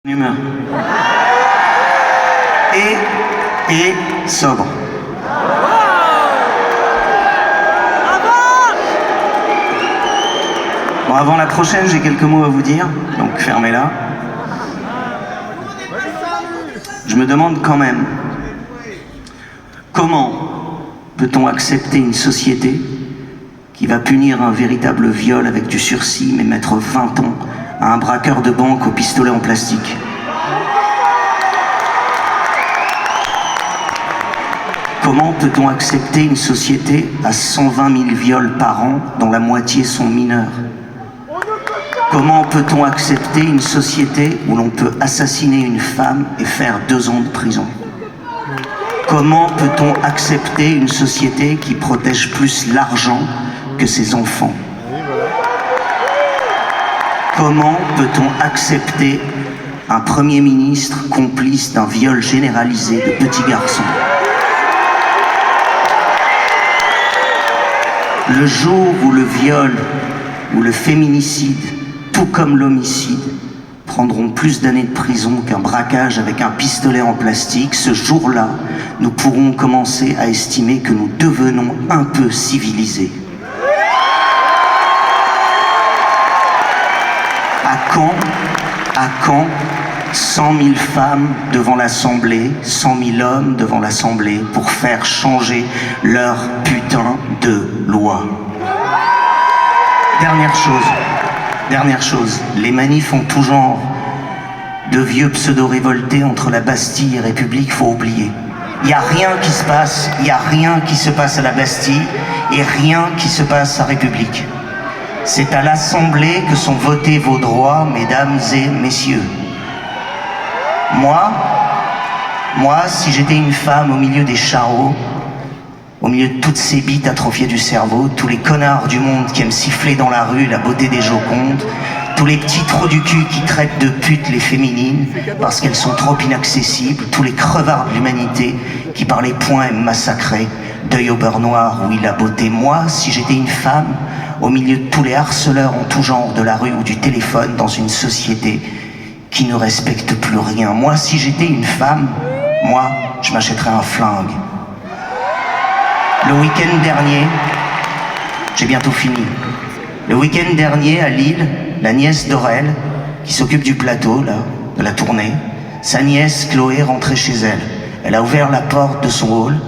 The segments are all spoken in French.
Humeur. Et sobre. Bon, avant la prochaine, j'ai quelques mots à vous dire, donc fermez-la. Je me demande quand même, comment peut-on accepter une société qui va punir un véritable viol avec du sursis, mais mettre 20 ans à un braqueur de banque au pistolet en plastique? Comment peut-on accepter une société à 120 000 viols par an, dont la moitié sont mineurs? Comment peut-on accepter une société où l'on peut assassiner une femme et faire 2 ans de prison? Comment peut-on accepter une société qui protège plus l'argent que ses enfants? Comment peut-on accepter un Premier ministre complice d'un viol généralisé de petits garçons? Le jour où le viol ou le féminicide, tout comme l'homicide, prendront plus d'années de prison qu'un braquage avec un pistolet en plastique, ce jour-là, nous pourrons commencer à estimer que nous devenons un peu civilisés. À quand 100 000 femmes devant l'Assemblée, 100 000 hommes devant l'Assemblée pour faire changer leur putain de loi? Dernière chose, les manifs ont tout genre de vieux pseudo-révoltés entre la Bastille et République, faut oublier. Il n'y a rien qui se passe, il n'y a rien qui se passe à la Bastille et rien qui se passe à République. C'est à l'Assemblée que sont votés vos droits, mesdames et messieurs. Moi, si j'étais une femme au milieu des charreaux, au milieu de toutes ces bites atrophiées du cerveau, tous les connards du monde qui aiment siffler dans la rue la beauté des Jocondes, tous les petits trous du cul qui traitent de putes les féminines parce qu'elles sont trop inaccessibles, tous les crevards de l'humanité qui par les poings aiment massacrer, deuil au beurre noir, oui la beauté. Moi, si j'étais une femme, au milieu de tous les harceleurs en tout genre de la rue ou du téléphone dans une société qui ne respecte plus rien. Moi, si j'étais une femme, moi, je m'achèterais un flingue. Le week-end dernier, j'ai bientôt fini. Le week-end dernier, à Lille, la nièce d'Aurel, qui s'occupe du plateau, là, de la tournée, sa nièce Chloé rentrait chez elle. Elle a ouvert la porte de son hall,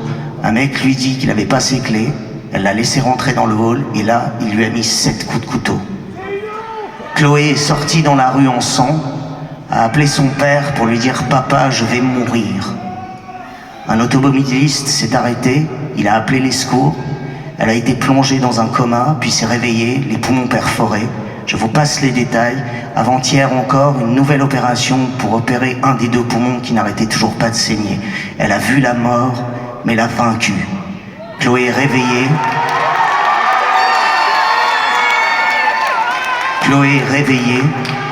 un mec lui dit qu'il n'avait pas ses clés, elle l'a laissé rentrer dans le hall, et là, il lui a mis 7 coups de couteau. Chloé est sortie dans la rue en sang, a appelé son père pour lui dire « Papa, je vais mourir ». Un automobiliste s'est arrêté, il a appelé les secours, elle a été plongée dans un coma, puis s'est réveillée, les poumons perforés. Je vous passe les détails. Avant-hier encore, une nouvelle opération pour opérer un des 2 poumons qui n'arrêtait toujours pas de saigner. Elle a vu la mort, mais l'a vaincue. Chloé est réveillée. Chloé est réveillée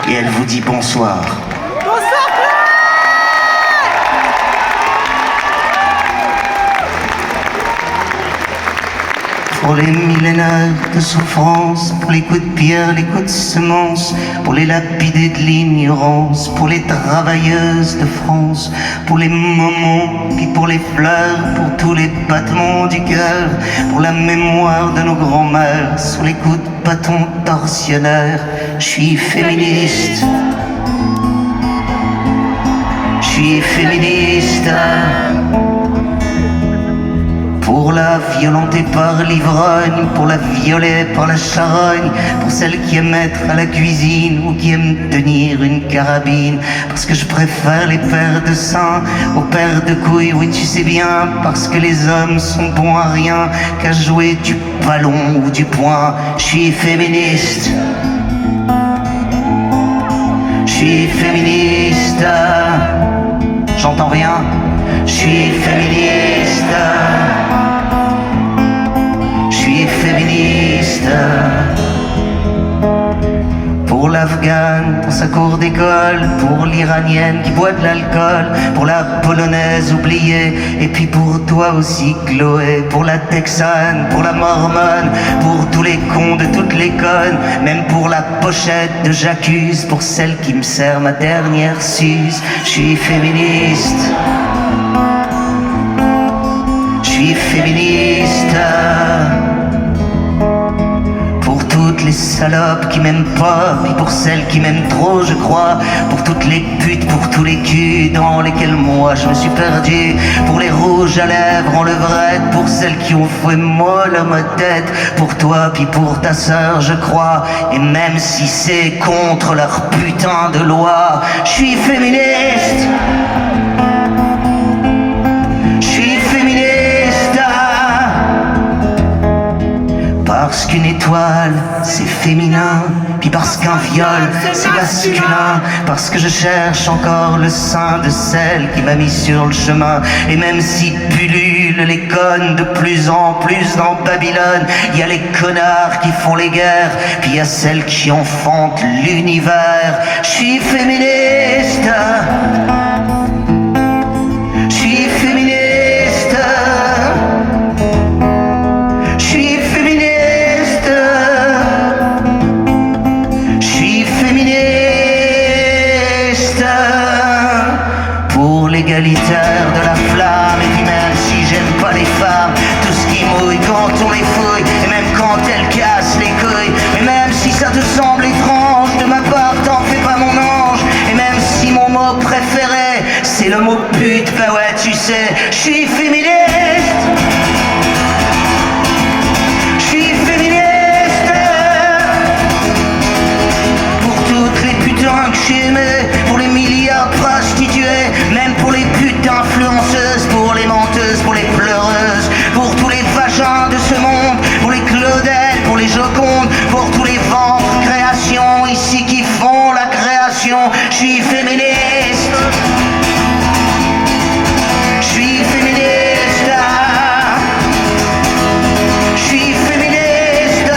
et elle vous dit bonsoir. Pour les millénaires de souffrance, pour les coups de pierre, les coups de semence, pour les lapidés de l'ignorance, pour les travailleuses de France, pour les moments, puis pour les fleurs, pour tous les battements du cœur, pour la mémoire de nos grands-mères, sous les coups de bâton torsionnaire, je suis féministe. Je suis féministe. Pour la violenter par l'ivrogne, pour la violer par la charogne, pour celle qui aime être à la cuisine ou qui aime tenir une carabine, parce que je préfère les paires de seins aux paires de couilles, oui tu sais bien, parce que les hommes sont bons à rien qu'à jouer du ballon ou du poing. Je suis féministe. Je suis féministe. J'entends rien. Je suis féministe. Je suis féministe. Pour l'Afghane, dans sa cour d'école, pour l'Iranienne qui boit de l'alcool, pour la Polonaise oubliée, et puis pour toi aussi Chloé, pour la Texane, pour la Mormone, pour tous les cons de toutes les connes, même pour la pochette de J'accuse, pour celle qui me sert ma dernière suze. Je suis féministe. Je suis féministe. Pour toutes les salopes qui m'aiment pas, puis pour celles qui m'aiment trop, je crois. Pour toutes les putes, pour tous les culs dans lesquels moi je me suis perdu. Pour les rouges à lèvres en levrette, pour celles qui ont fait molle à ma tête. Pour toi, puis pour ta sœur, je crois. Et même si c'est contre leur putain de loi, je suis féministe. Parce qu'une étoile, c'est féminin, puis parce qu'un viol, c'est masculin, parce que je cherche encore le sein de celle qui m'a mis sur le chemin. Et même si pullulent les connes de plus en plus dans Babylone, il y a les connards qui font les guerres, puis il y a celles qui enfantent l'univers. Je suis féministe. Je suis féministe. L'égalitaire de la flamme. Et puis même si j'aime pas les femmes, tout ce qui mouille quand on les fouille, et même quand elles cassent les couilles, et même si ça te semble étrange de ma part, t'en fais pas mon ange. Et même si mon mot préféré c'est le mot pute, bah ouais tu sais, je suis féministe. Je suis féministe. Pour toutes les putains que j'ai aimées, pour les milliards de prostituées, même pour les putes influenceuses, pour les menteuses, pour les pleureuses, pour tous les vagins de ce monde, pour les Claudel, pour les Jocondes, pour tous les ventres créations ici qui font la création. Je suis féministe. Je suis féministe. Je suis féministe.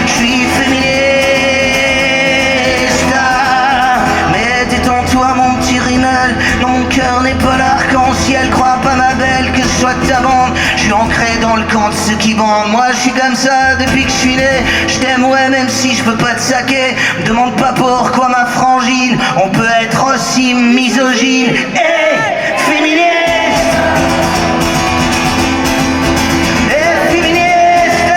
Je suis féministe. Toi mon petit rimel, non mon cœur n'est pas l'arc-en-ciel. Crois pas ma belle que je sois de ta bande, je suis ancré dans le camp de ceux qui bandent. Moi je suis comme ça depuis que je suis né, je t'aime ouais même si je peux pas te saquer. Me demande pas pourquoi ma frangine, on peut être aussi misogyne et féministe. Et féministe.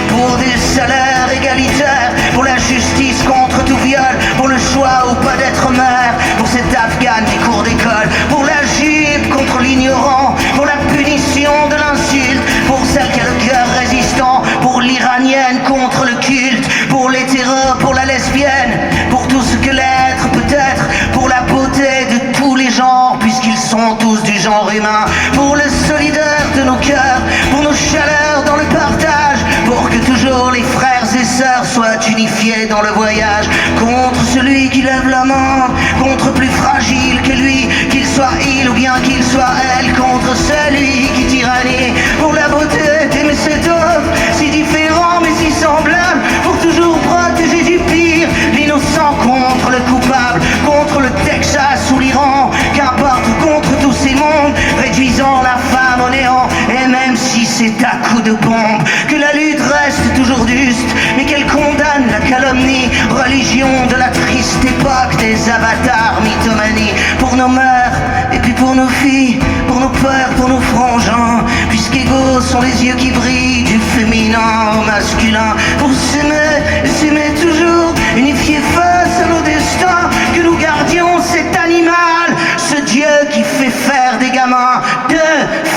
Pour des salaires égalitaires, pour la justice contre tout viol, pour le choix ou pas d'être mère, pour cette afghane qui court d'école, pour la jupe contre l'ignorant, pour la punition de l'insulte, pour celle qui a le cœur résistant, pour l'iranienne contre le culte, pour l'hétéro, pour la lesbienne, pour tout ce que l'être peut être, pour la beauté de tous les genres, puisqu'ils sont tous du genre humain, pour le solidaire de nos cœurs, pour nos chaleurs dans le partage, pour que toujours les frères et sœurs soient unifiés dans le voyage, contre celui qui lève la main, contre plus fragile que lui, qu'il soit il ou bien qu'il soit elle, contre celui qui tyrannie, pour la beauté d'aimer cet homme, si différent mais si semblable, pour toujours protéger du pire, l'innocent contre le coupable, contre le Texas ou l'Iran, qu'importe, contre tous ces mondes, réduisant la femme au néant, et même si c'est à coups de bombe, que la lutte reste toujours juste, mais qu'elle condamne la calomnie, religion de la triste époque des avatars, mythomanie, pour nos mœurs, et puis pour nos filles, pour nos pères, pour nos frangins, puisqu'égaux sont les yeux qui brillent, du féminin au masculin, pour s'aimer, et s'aimer toujours, unifiés face à nos destins, que nous gardions cet animal, ce Dieu qui fait faire des gamins de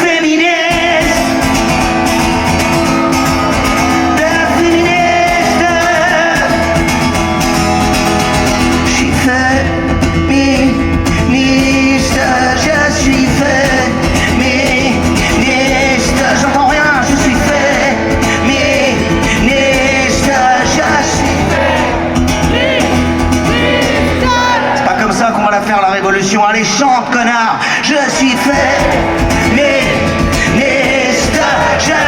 féministes. Faire la révolution, allez chante connard, je suis fait, mais, je